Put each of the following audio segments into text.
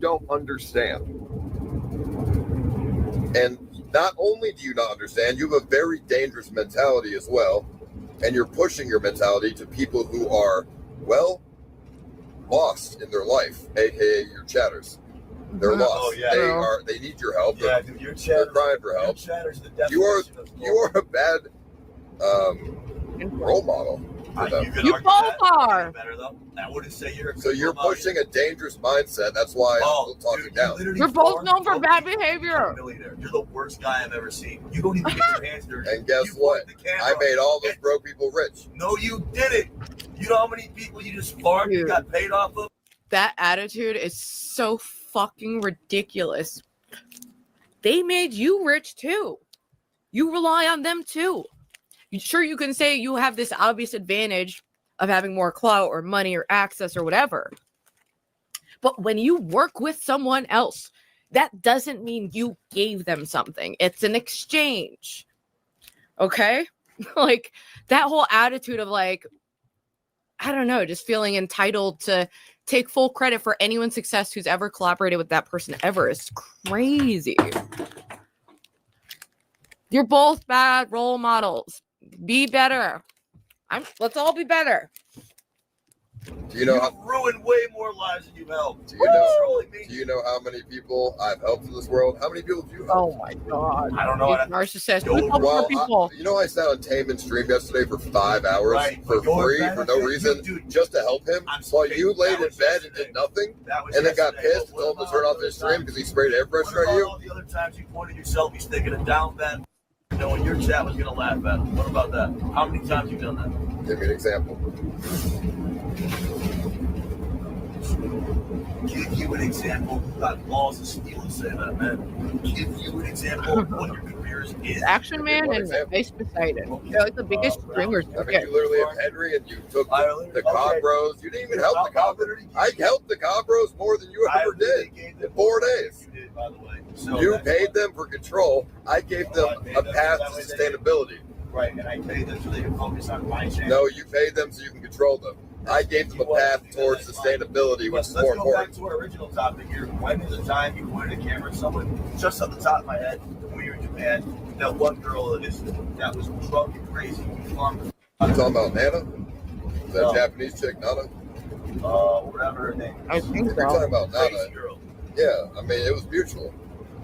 don't understand. And not only do you not understand, you have a very dangerous mentality as well. And you're pushing your mentality to people who are, well, lost in their life, aka your chatters. They're lost. Oh, yeah. They need your help. Yeah, dude, your chatter, they're crying for help. You are a bad role model. You both are. I wouldn't say you're. So you're pushing a dangerous mindset. That's why I'm talking down. You're both known for bad behavior. You're the worst guy I've ever seen. You don't even get your hands dirty. And guess what? I made all those broke people rich. No, you didn't. You know how many people you just farmed and got paid off of? That attitude is so fucking ridiculous. They made you rich too. You rely on them too. Sure, you can say you have this obvious advantage of having more clout or money or access or whatever. But when you work with someone else, that doesn't mean you gave them something. It's an exchange. Okay? Like that whole attitude of like, I don't know, just feeling entitled to take full credit for anyone's success who's ever collaborated with that person ever is crazy. You're both bad role models. Be better. Let's all be better. Do you know you've ruined way more lives than you've helped? Do you know how many people I've helped in this world? How many people have you helped? Oh my god. I don't know. Narcissist. You know I sat on Taman's stream yesterday for 5 hours for free for no reason, just to help him. While you laid in bed and did nothing, and then got pissed and told him to turn off his stream because he sprayed air pressure at you. All the other times you pointed yourself, he's thinking a down bad. Knowing your chat was gonna laugh at him. What about that? How many times you done that? Give me an example. Give you an example. You got balls of steel to say that, man. Give you an example of what your career is. Ac7ionman and Face Poseidon. They're like the biggest streamers. I mean, you literally have Henry and you took the Cobb Bros. You didn't even help the Cobb Bros. I helped the Cobb Bros more than you ever did in 4 days. You did, by the way. You paid them for control. I gave them a path to sustainability. Right, and I paid them so they can focus on my channel. No, you paid them so you can control them. I gave them a path towards sustainability, which is more important. Let's go back to our original topic here. When was the time you pointed a camera at someone, just off the top of my head, when you were in Japan, that one girl that was drunk and crazy? You talking about Nana? Is that Japanese chick, Nana? Whatever her name is. I think so. You're talking about Nana. Girl. Yeah, I mean, it was mutual.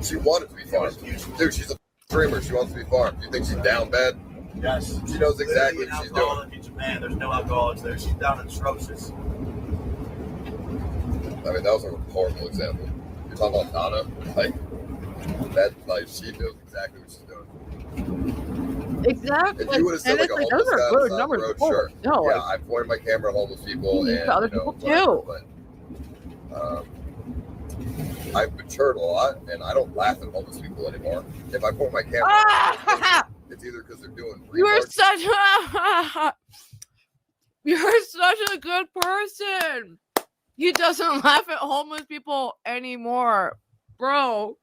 She wanted to be farmed. Dude, she's a streamer. She wants to be farmed. You think she's down bad? Yes. She knows exactly what she's doing. In Japan, there's no alcoholics there. She's down in cirrhosis. I mean, that was a horrible example. You're talking about Nana? Like, she knows exactly what she's doing. Exactly. If you would have said, like, a homeless guy on the road, sure. No, yeah, I pointed my camera at homeless people. And other people too. But, I've matured a lot, and I don't laugh at homeless people anymore. If I point my camera, it's either because they're doing. You're such a good person. He doesn't laugh at homeless people anymore, bro.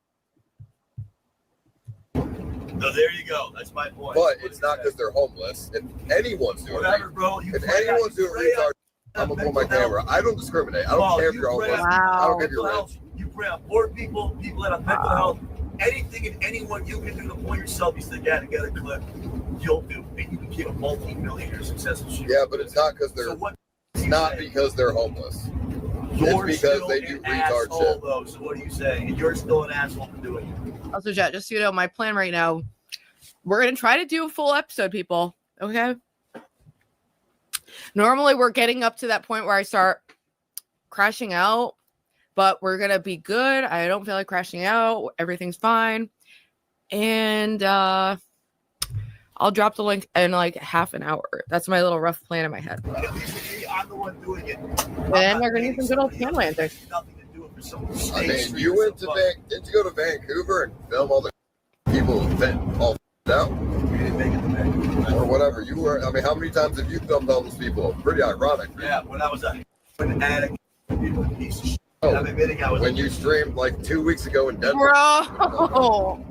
So there you go. That's my point. But it's not because they're homeless. If anyone's doing if anyone's doing retard, I'm gonna pull my camera. I don't discriminate. I don't care if you're homeless. I don't care if you're rich. You pray on poor people, people that have mental health, anything and anyone you can do to pull yourself, you stick out and get a clip, you'll do. And you became a multi-millionaire successful shooter. Yeah, but it's not because they're not because they're homeless. It's because they do retard shit. Though, so what do you say? And you're still an asshole for doing it. Also, Jet, just so you know, my plan right now, we're gonna try to do a full episode, people. Okay. Normally, we're getting up to that point where I start crashing out. But we're going to be good. I don't feel like crashing out. Everything's fine. And I'll drop the link in like half an hour. That's my little rough plan in my head. I'm the one doing it. And we're going to do some good old camera antics. I mean, you went to didn't you go to Vancouver and film all the people all out? Or whatever. You were, I mean, how many times have you filmed all those people? Pretty ironic. Right? Yeah, when I was an addict, people piece of shit. When you streamed like 2 weeks ago in Denver. Bro,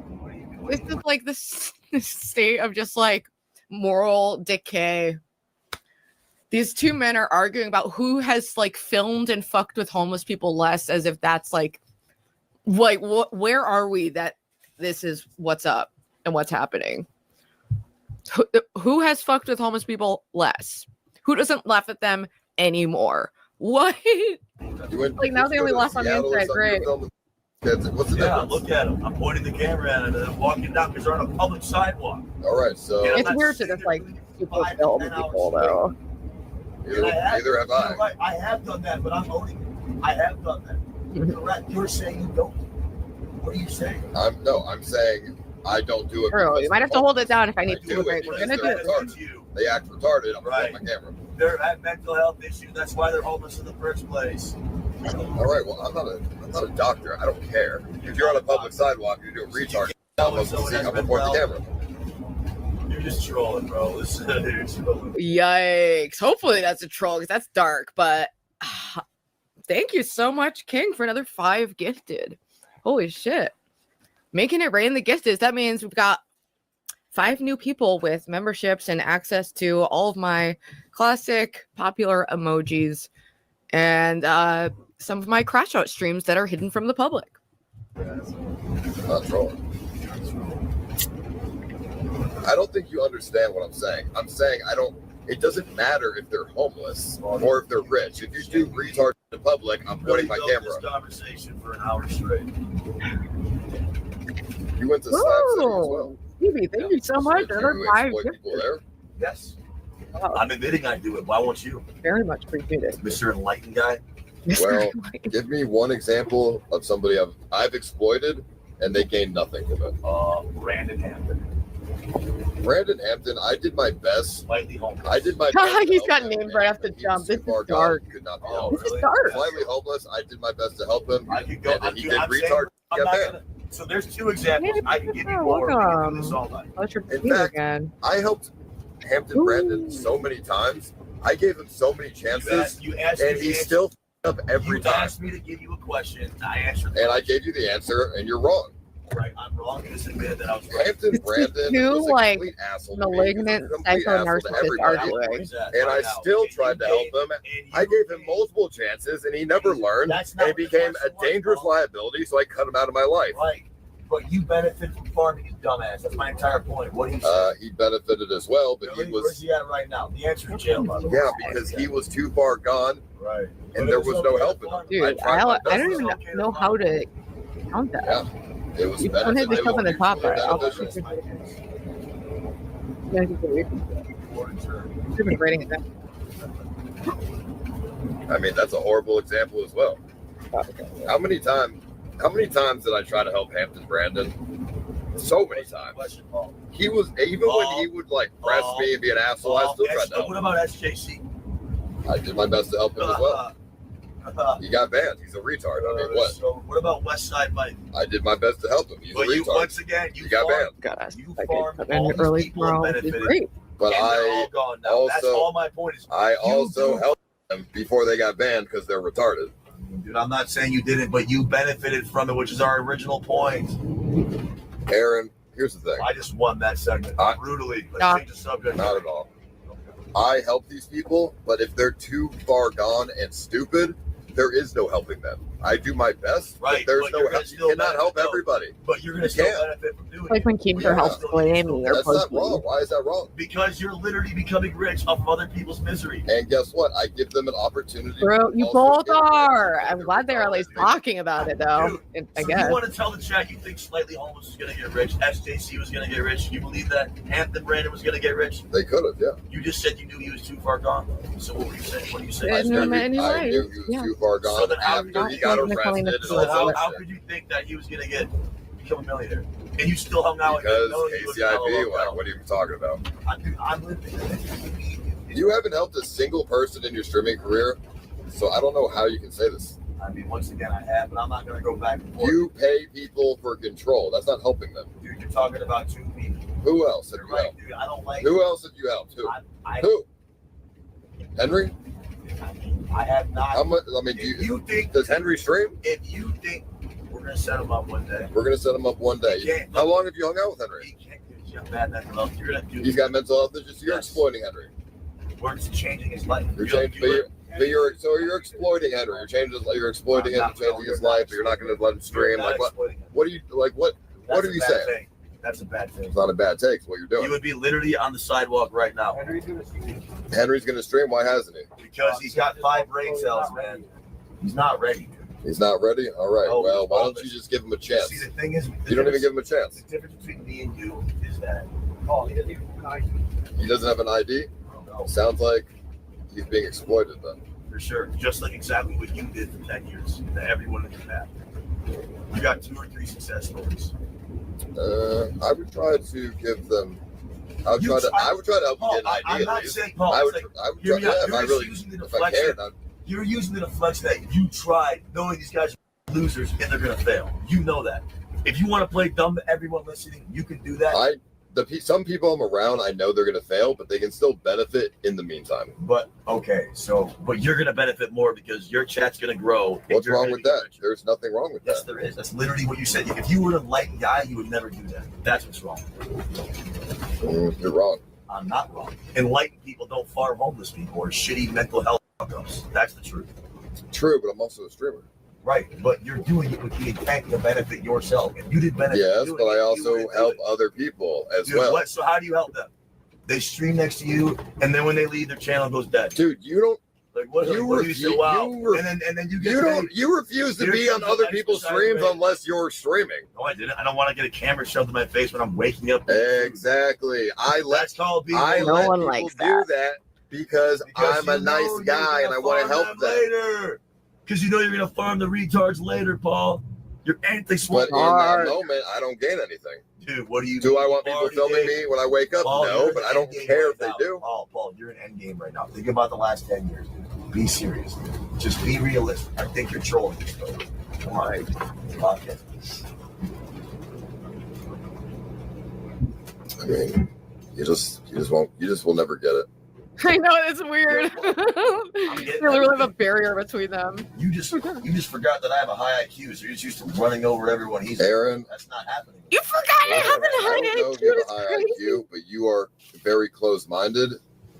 this is like this state of just like moral decay. These two men are arguing about who has like filmed and fucked with homeless people less, as if that's like Like, where are we that this is what's up and what's happening? Who has fucked with homeless people less? Who doesn't laugh at them anymore? What? Like, now they only laugh on the inside, great. What's the difference? Look at them. I'm pointing the camera at them and they're walking down because they're on a public sidewalk. All right, so Yeah, It's weird to just like people film people though. neither have I. You're right. I have done that, but I'm owning it. I have done that. You're saying you don't. What are you saying? I'm saying I don't do it. True. You might have to hold it down if I need I to. do Great. it We're gonna do because it. It's you. They act retarded. I'm Right. right. My camera. They're at mental health issues. That's why they're homeless in the first place. All right. Well, I'm not a doctor. I don't care. If you're on a public sidewalk, you're doing retard. I'm before the camera. You're just trolling, bro. You're trolling. Yikes. Hopefully that's a troll because that's dark. But thank you so much, King, for another 5 gifted. Holy shit. Making it rain the gifted. That means we've got 5 new people with memberships and access to all of my classic popular emojis and some of my crash out streams that are hidden from the public. Not trolling. I don't think you understand what I'm saying. I'm saying it doesn't matter if they're homeless or if they're rich. If you do retard in public, I'm pointing my camera. This conversation for an hour straight. You went to Slab City as well. Phoebe, thank you so much. Did Another you 5 exploit people gifted. there? Yes. Wow. I'm admitting I do it. Why won't you? Very much appreciated. Mr. Enlightened guy? Well, give me one example of somebody I've exploited and they gained nothing from it. Brandon Hampton. Brandon Hampton, I did my best. Slightly homeless. I did my best. He's to got help him, named right off the and he jump. was This too is far gone, dark. could not be Oh, helped. This is really? dark. Slightly homeless, I did my best to help him. I could go. And then he did retard. I'm not Got gonna, so there's 2 examples. I can give you Yeah, more. We can welcome. do this all night. Let's In repeat fact, again. I helped Hampton Ooh. Brandon so many times. I gave him so many chances, You asked and me he to still f***ed up every you time. asked me to give you a question. I answered. And I gave you the answer, and you're wrong. Right. I'm wrong. You just admitted that I was right. Hampton It's Brandon too, was a like, complete asshole to me. He was a malignant complete asshole to psycho-narcissist everybody. arguing. And I still tried to help him. I gave him multiple chances, and he never learned. That's And not he what the became a question was, dangerous bro. liability, so I cut him out of my life. Right. But you benefit from farming, you dumbass. That's my entire point. What do you say? He benefited as well, but he Where's was, he at right now? The answer is jail, by the way. yeah, because he was too far gone, Right. and there was no helping him. Dude, tried my I best. don't even know how to count that. Yeah, it was You don't hit beneficial. yourself on the top right. I'll Beneficial. Yeah, you've been writing it down. I mean, that's a horrible example as well. How many times did I try to help Hampton Brandon? So many times. He was, even when he would like press me and be an asshole, I still tried to help What him. about SJC? I did my best to help him as well. He got banned. He's a retard. I mean, what? So what about Westside Mike? I did my best to help him. He's a But you, retard. once again, you He got farm- banned. Gotta You like farm come all in these early people tomorrow. benefited. It's great. But and they're I all gone now. That's also- all my point is. I also do- helped them before they got banned because they're retarded. Dude, I'm not saying you didn't, but you benefited from it, which is our original point. Aaron, here's the thing. I just won that segment brutally. Let's Nah. change the subject. Not at all. I help these people, but if they're too far gone and stupid, there is no helping them. I do my best, Right, but there's but no you're gonna help. You still cannot help benefit, though. everybody. But you're going to You still can't. benefit from doing Like it. when Keeper Yeah. helps blaming or That's not posting. wrong. Why is that wrong? Because you're literally becoming rich off of other people's misery. And guess what? I give them an opportunity. Bro, to you also both get rich are. when I'm they're glad they're at least retarded. talking about it, though. Dude, I So guess. you want to tell the chat you think Slightly Homeless is going to get rich, SJC was going to get rich, you believe that Hampton Brandon was going to get rich? They could have, yeah. You just said you knew he was too far gone. So what were you saying? What do you say? Yeah, I no, knew, anyway, I knew he was yeah. too far gone So then how- after he got Not telling arrested the and So all truth. how that could shit. you think that he was going to become a millionaire? And you still hung out with him Because knowing he was KCIB, what are you talking about? I'm living. You haven't helped a single person in your streaming career, so I don't know how you can say this. I mean, once again, I have, but I'm not going to go back and forth. You pay people for control. That's not helping them. Dude, you're talking about 2 people. Who else have You're you right, helped? dude. I don't like. Who else have you helped? Who? Who? Henry? I have not. How much? I mean, If you think, does Henry stream? if you think we're gonna set him up one day, We're gonna set him up one day. Yeah. How long have you hung out with Henry? he can't get you bad mental health. You're gonna do. He's got mental health issues. You're Yes. exploiting Henry. We're changing his life. You're changing. But you're exploiting Henry. You're exploiting him, changing his life. But you're not going to let him stream. Like what do you like? What are you saying? Thing. That's a bad thing. It's not a bad take. It's what you're doing. He would be literally on the sidewalk right now. Henry's going to stream. Why hasn't he? Because he's got 5 brain cells, man. He's not ready. He's not ready? All right. No, well, why don't you just give him a chance? See, the thing is, you don't even give him a chance. The difference between me and you is that he doesn't have an ID? No. Sounds like he's being exploited then. For sure. Just like exactly what you did for 10 years to everyone in your path. You got 2 or 3 success stories. I would try to give them. I would try to help you get an ID. I'm not saying, Paul. I would try. You're If I really, using the if I cared, you're using the deflection that you tried, knowing these guys are losers and they're gonna fail. You know that. If you want to play dumb to everyone listening, you can do that. Some people I'm around, I know they're gonna fail, but they can still benefit in the meantime. But but you're gonna benefit more because your chat's gonna grow. What's wrong with that? There's nothing wrong with that. Yes, there is. That's literally what you said. If you were an enlightened guy, you would never do that. That's what's wrong. You're wrong. I'm not wrong. Enlightened people don't farm homeless people or shitty mental health outcomes. That's the truth. True, but I'm also a streamer. Right, but you're doing it with the intent to benefit yourself. If you did benefit, yes, but I also help other people as well. What? So how do you help them? They stream next to you, and then when they leave, their channel goes dead. Dude, you don't. Like what? What do you say? Wow. And then you get. You refuse to be on other people's streams unless you're streaming. No, I didn't. I don't want to get a camera shoved in my face when I'm waking up. Exactly. That's called being. No one likes do that because I'm a nice guy and I want to help them later. Because you know you're gonna farm the retards later, Paul. You're anti-smart. But in that moment, I don't gain anything. Dude, what do you? Do I want people filming me when I wake up? Paul, no, but I don't care if they do. Paul, you're in endgame right now. Think about the last 10 years, dude. Be serious. Just be realistic. I think you're trolling this though. Come on. Okay. I mean, you just will never get it. I know, it's weird. They literally have a barrier between them. You just forgot that I have a high IQ, so you're just used to running over everyone. Aaron. That's not happening. You forgot I have a high IQ. I don't know if you have a high IQ, but you are very close-minded,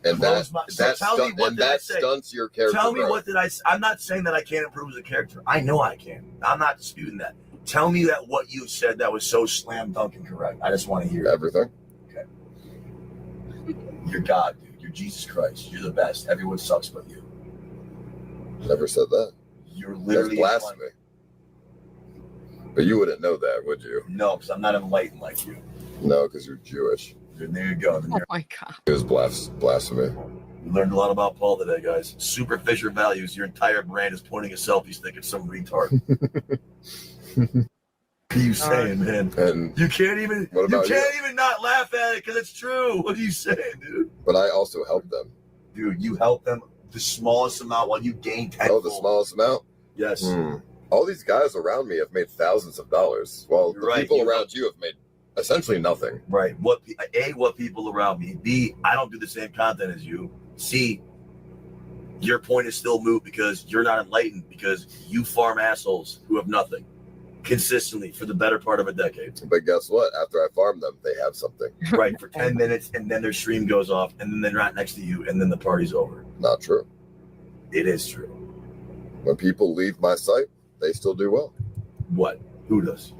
and that stunts your character. Tell me what did I say? I'm not saying that I can't improve as a character. I know I can. I'm not disputing that. Tell me that what you said that was so slam dunk and correct. I just want to hear everything. Okay. You're God, dude. You're Jesus Christ. You're the best. Everyone sucks but you. Never said that. You're literally blasphemy. But you wouldn't know that, would you? No, because I'm not enlightened like you. No, because you're Jewish. And there you go. Oh my God. It was blasphemy. We learned a lot about Paul today, guys. Super Fisher values. Your entire brand is pointing a selfie stick at some retard. What are you saying, man? And you can't even not laugh at it because it's true. What are you saying, dude? But I also help them. Dude, you help them the smallest amount while you gain tenfold. Oh, the smallest amount? Yes. All these guys around me have made thousands of dollars. Well, the people around you have made essentially nothing. Right. What people around me. B, I don't do the same content as you. C, your point is still moot because you're not enlightened because you farm assholes who have nothing. Consistently for the better part of a decade. But guess what? After I farm them, they have something. Right, for 10 minutes, and then their stream goes off, and then they're not next to you, and then the party's over. Not true. It is true. When people leave my site, they still do well. What? Who does?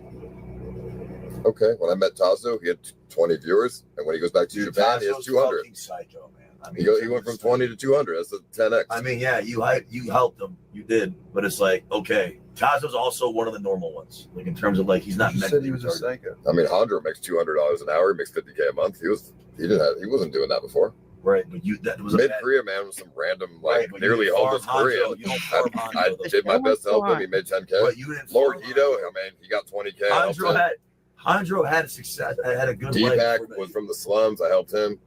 Okay, when I met Tazo, he had 20 viewers, and when he goes back to Japan, he has 200. Psycho, man. I mean, he went from 20 to 200. That's a 10x. I mean, yeah, you helped him. You did. But it's like, okay, Tazo's also one of the normal ones. Like, in terms of, like, he's not meant to be a psycho. I mean, Hondro makes $200 an hour. He makes $50K a month. He wasn't doing that before. Right, but that was Mid-Korea man was some random, nearly homeless Korean. I did my best to help him. He made 10K. But you didn't Lord Hito, I mean, he got 20K. Hondro had success. Had a good life. Deepak was from the slums. I helped him.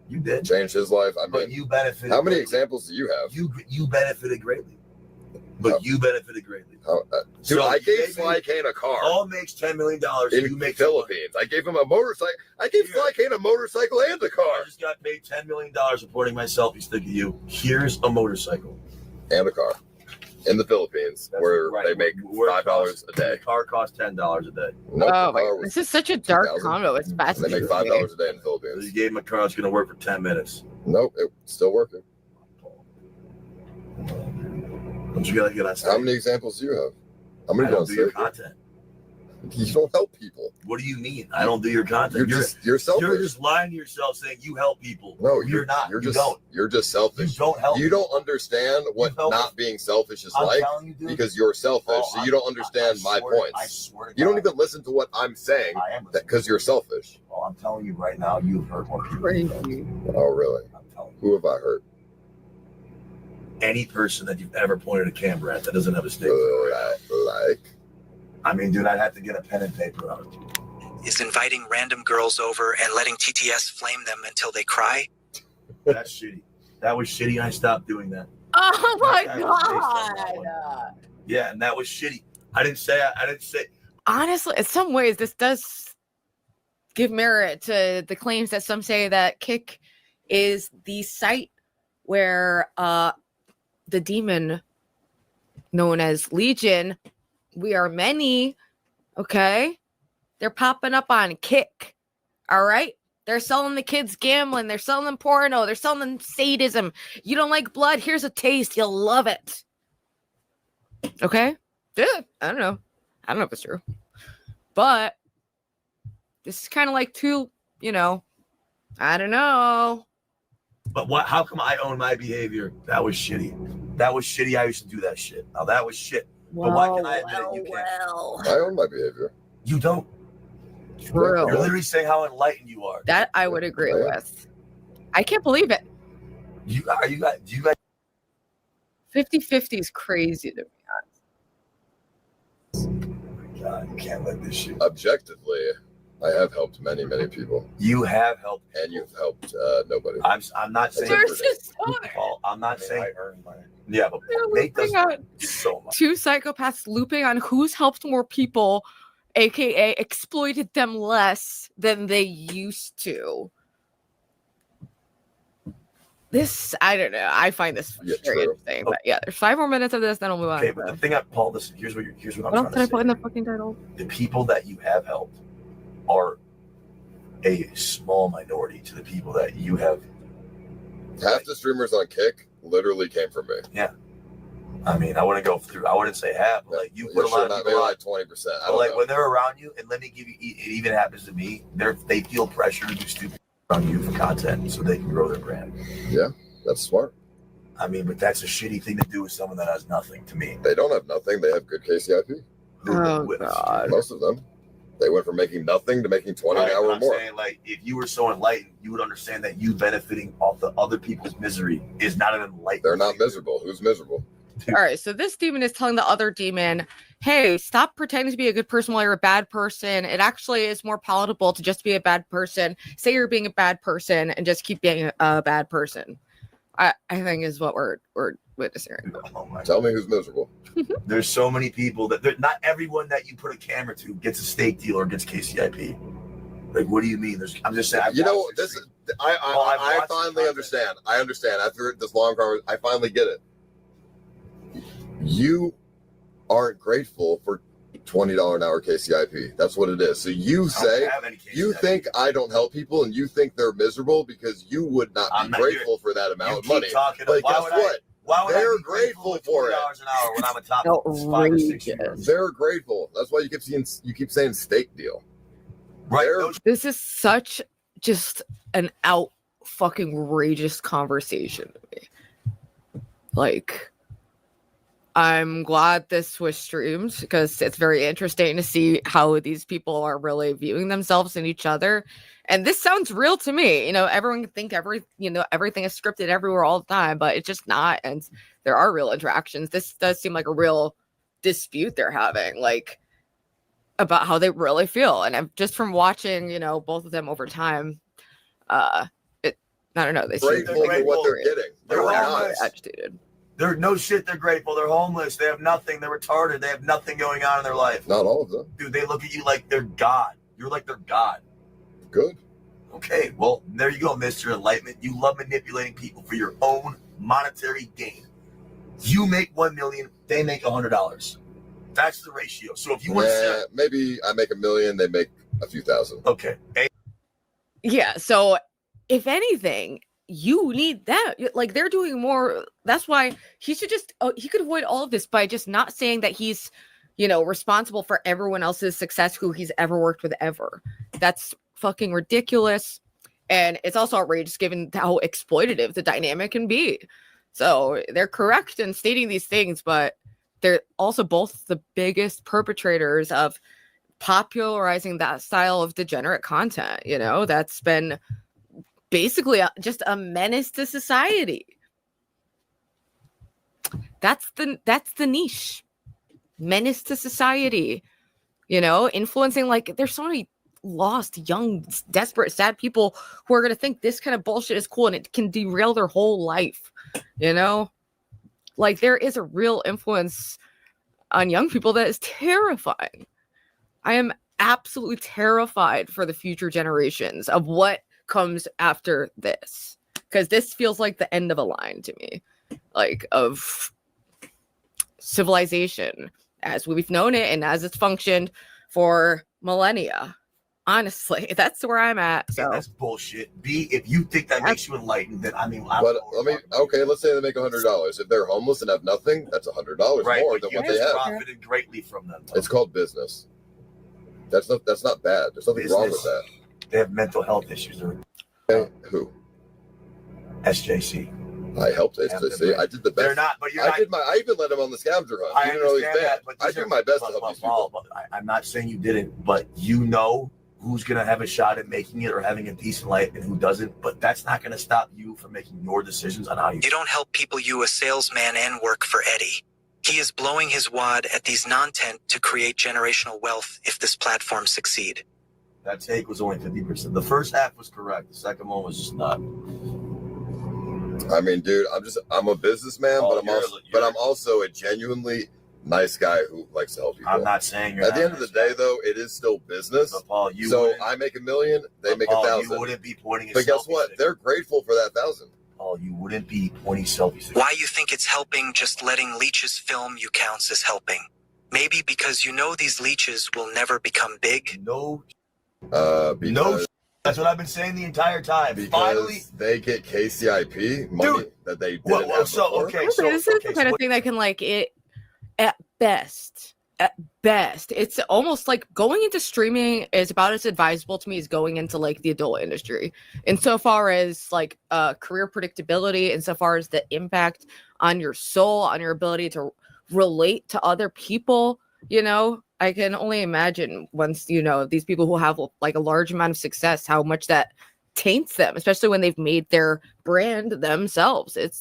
You did. Change his life. I mean, but you benefited. How many examples do you have? You benefited greatly. But you benefited greatly. Dude, I gave Sly Kane a car. All makes $10 million. In the Philippines. I gave him a motorcycle. I gave Sly Kane a motorcycle and a car. I just got paid $10 million reporting my selfie stick at you. Here's a motorcycle. And a car. In the Philippines, where they make $5 a day. The car costs $10 a day. Nope, this is such a dark combo. It's fascinating. They make $5 a day in the Philippines. You gave him a car that's going to work for 10 minutes. Nope, it's still working. Don't you gotta get on stage? How many examples do you have? How many I don't do your content. You don't help people. What do you mean? I don't do your content. You're selfish. You're just lying to yourself saying you help people. No, you're not. You're you just don't. You're just selfish. You don't help. You don't understand what not being selfish is like because you're selfish. So you don't understand my points. I swear to God. You don't even listen to what I'm saying because you're selfish. Well, I'm telling you right now, you've hurt more people. Oh, really? I'm telling you. Who have I hurt? Any person that you've ever pointed a camera at that doesn't have a stake. Like? I mean, dude, I'd have to get a pen and paper out. Is inviting random girls over and letting TTS flame them until they cry? That's shitty. That was shitty. I stopped doing that. Oh my God. Yeah, and that was shitty. I didn't say. Honestly, in some ways, this does give merit to the claims that some say that Kick is the site where the demon known as Legion, we are many, okay? They're popping up on Kick, all right? They're selling the kids gambling. They're selling them porno. They're selling them sadism. You don't like blood? Here's a taste. You'll love it. Okay? Yeah, I don't know. I don't know if it's true. But this is kind of like two, I don't know. But what? How come I own my behavior? That was shitty. That was shitty. I used to do that shit. Now that was shit. But why can I admit it? You can't. I own my behavior. You don't. True. You're literally saying how enlightened you are. That I would agree with. I can't believe it. Do you guys 50-50 is crazy to me. Oh my God, you can't let this shit. Objectively, I have helped many, many people. You have helped, and you've helped nobody. I'm not saying. Paul, I'm not saying. I earned money. Yeah, but Nate does so much. Two psychopaths looping on who's helped more people, aka exploited them less than they used to. This, I don't know. I find this very interesting. But yeah, there's 5 more minutes of this, then we'll move on. Okay, but the thing, Paul, listen. Here's what I'm trying to say. What else did I put in the fucking title? The people that you have helped are a small minority to the people that you have. Half the streamers on Kick literally came from me. Yeah. I mean, I wouldn't go through. I wouldn't say half, but like you put a lot of people like 20%. But like when they're around you, and let me give you, it even happens to me. They feel pressure to do stupid on you for content, so they can grow their brand. Yeah, that's smart. I mean, but that's a shitty thing to do with someone that has nothing. To me, they don't have nothing. They have good KCIP. Oh God, most of them. They went from making nothing to making 20 an hour or more. Saying, like, if you were so enlightened, you would understand that you benefiting off the other people's misery is not an enlightened. They're not miserable. Who's miserable? All right, so this demon is telling the other demon, hey, stop pretending to be a good person while you're a bad person. It actually is more palatable to just be a bad person. Say you're being a bad person and just keep being a bad person. I think is what we're witnessing right now. Tell me who's miserable. There's so many people that not everyone that you put a camera to gets a steak deal or gets KCIP. Like, what do you mean? I'm just saying. I finally understand. I understand. After this long conversation, I finally get it. You aren't grateful for $20 an hour KCIP. That's what it is. So you say you think I don't help people, and you think they're miserable because you would not be grateful for that amount of money. But guess what? They're grateful for it. $20 an hour when I'm a top 5 or 6 years. They're grateful. That's why you keep saying steak deal. Right. This is such just an out fucking outrageous conversation to me. Like, I'm glad this was streamed because it's very interesting to see how these people are really viewing themselves and each other. And this sounds real to me. Everyone can think everything is scripted everywhere all the time, but it's just not. And there are real interactions. This does seem like a real dispute they're having, like about how they really feel. And I'm just from watching, both of them over time. I don't know. They seem grateful for what they're getting. They're agitated. They're no shit. They're grateful. They're homeless. They have nothing. They're retarded. They have nothing going on in their life. Not all of them. Dude, they look at you like they're God. You're like their God. Good. Okay, well, there you go, Mr. Enlightenment. You love manipulating people for your own monetary gain. You make $1 million. They make $100. That's the ratio. So if you want to maybe I make $1 million, they make a few thousand. Okay. Yeah. So if anything, you need that. Like, they're doing more. That's why he should just, he could avoid all of this by just not saying that he's, you know, responsible for everyone else's success who he's ever worked with ever. That's fucking ridiculous. And it's also outrageous given how exploitative the dynamic can be. So they're correct in stating these things, but they're also both the biggest perpetrators of popularizing that style of degenerate content, you know, that's been basically just a menace to society. That's the niche. Menace to society, you know, influencing, like, there's so many lost, young, desperate, sad people who are going to think this kind of bullshit is cool and it can derail their whole life, you know? Like, there is a real influence on young people that is terrifying. I am absolutely terrified for the future generations of what comes after this, because this feels like the end of a line to me, like, of civilization as we've known it and as it's functioned for millennia. Honestly, that's where I'm at. So that's bullshit. B, if you think that makes you enlightened, then I mean, let's say they make $100. If they're homeless and have nothing, that's $100 more than what they have. Profited greatly from them. It's called business. That's not bad. There's nothing wrong with that. They have mental health issues. Okay, who? SJC. I helped SJC. I did the best. They're not, but you're not. I even let him on the scavenger hunt. I understand that, but I do my best to help these people. I'm not saying you didn't, but you know who's going to have a shot at making it or having a decent life and who doesn't, but that's not going to stop you from making your decisions on how you... You don't help people, you a salesman and work for Eddie. He is blowing his wad at these non-tent to create generational wealth if this platform succeed. That take was only 50%. The first half was correct. The second one was just not. I mean, dude, I'm a businessman, but I'm also a genuinely nice guy who likes to help people. I'm not saying you're at the end of the day, though, it is still business. So, Paul, I make $1 million, they make 1,000. You wouldn't be pointing a But guess what? Sticker. They're grateful for that 1,000. Paul, you wouldn't be pointing selfies. Why you think it's helping just letting leeches film you counts as helping? Maybe because you know these leeches will never become big? No. That's what I've been saying the entire time. Because finally, they get KCIP money that they didn't have before. This is the kind of thing that can, like, it at best, it's almost like going into streaming is about as advisable to me as going into, like, the adult industry, insofar as, like, career predictability, insofar as the impact on your soul, on your ability to relate to other people. You know, I can only imagine once, you know, these people who have, like, a large amount of success, how much that taints them, especially when they've made their brand themselves. It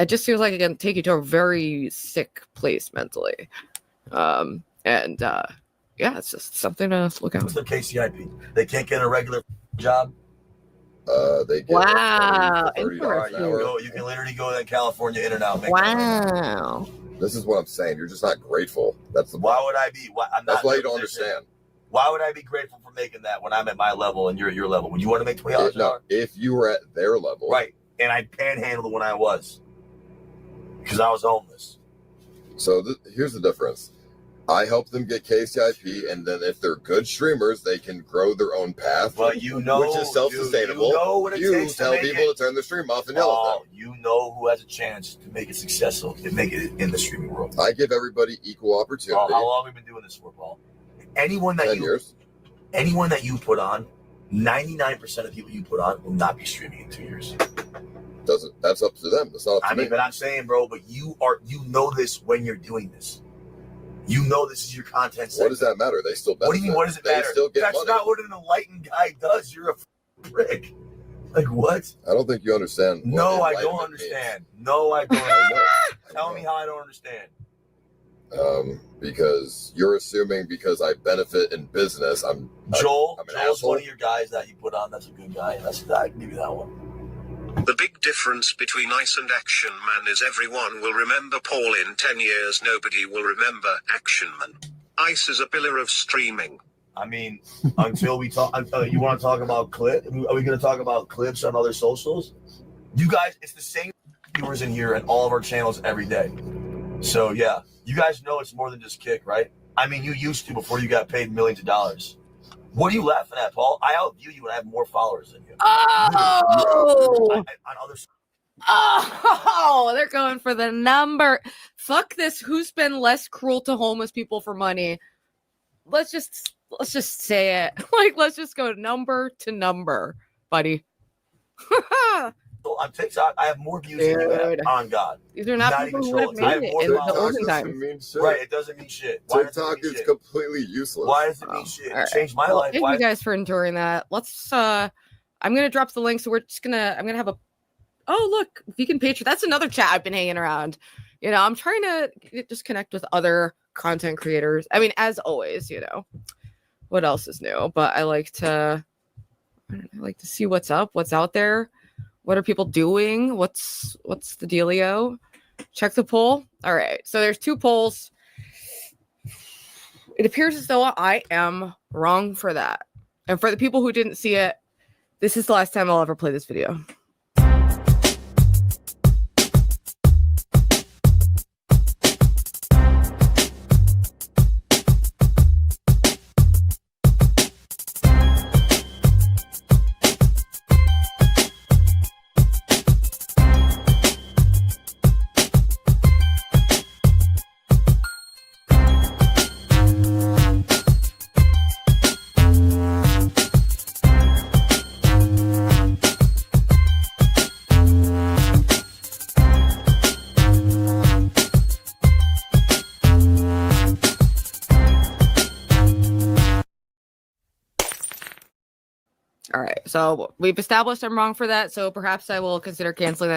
just feels like it can take you to a very sick place mentally. It's just something to look out. What's their KCIP? They can't get a regular job. They get wow, $30 an hour. You can literally go to California In and Out. Wow. This is what I'm saying. You're just not grateful. Why would I be? That's why you don't understand. Why would I be grateful for making that when I'm at my level and you're at your level? Would you want to make $20 an hour? If you were at their level, right? And I panhandled when I was, because I was homeless. So here's the difference. I help them get KCIP, and then if they're good streamers, they can grow their own path. But you know, which is self-sustainable. You know what it takes tell to people to turn their stream off and yell at them. You know who has a chance to make it successful, to make it in the streaming world. I give everybody equal opportunity. Paul, how long have we been doing this for, Paul? 10 years. Anyone that you put on, 99% of people you put on will not be streaming in 2 years. That's up to them. That's not up to me. But I'm saying, bro, but you know this when you're doing this. You know this is your content segment. What does that matter? They still benefit. What do you mean, what does it matter? Still get That's money. not what an enlightened guy does. You're a prick. Like, what? I don't think you understand. No, I don't understand. Means. No, I don't. Tell me how I don't understand. Because you're assuming because I benefit in business, Joel's asshole. one of your guys that you put on. That's a good guy. I can give you that one. The big difference between Ice and Action Man is everyone will remember Paul in 10 years. Nobody will remember Action Man. Ice is a pillar of streaming. I mean, until we talk, you want to talk about clips? Are we going to talk about clips on other socials? You guys, it's the same viewers in here and all of our channels every day. So yeah, you guys know it's more than just Kick, right? I mean, you used to before you got paid millions of dollars. What are you laughing at, Paul? I outview you and I have more followers than you. Oh, On other. oh, they're going for the number. Fuck this. Who's been less cruel to homeless people for money? Let's just say it. Like, let's just go number to number, buddy. So on TikTok, I have more views than you have, on God. These are not people who would have made it in the olden times. Right, it doesn't mean shit. Why TikTok is shit? completely useless. Why does it mean shit? It changed my life. Thank you guys for enduring that. Let's I'm gonna drop the link, so I'm gonna have a look, vegan Patreon. That's another chat I've been hanging around. You know, I'm trying to just connect with other content creators. I mean, as always, you know, what else is new? But I like to see what's up, what's out there. What are people doing? What's the dealio? Check the poll. All right. So there's 2 polls. It appears as though I am wrong for that. And for the people who didn't see it, this is the last time I'll ever play this video. All right, so we've established I'm wrong for that, so perhaps I will consider canceling that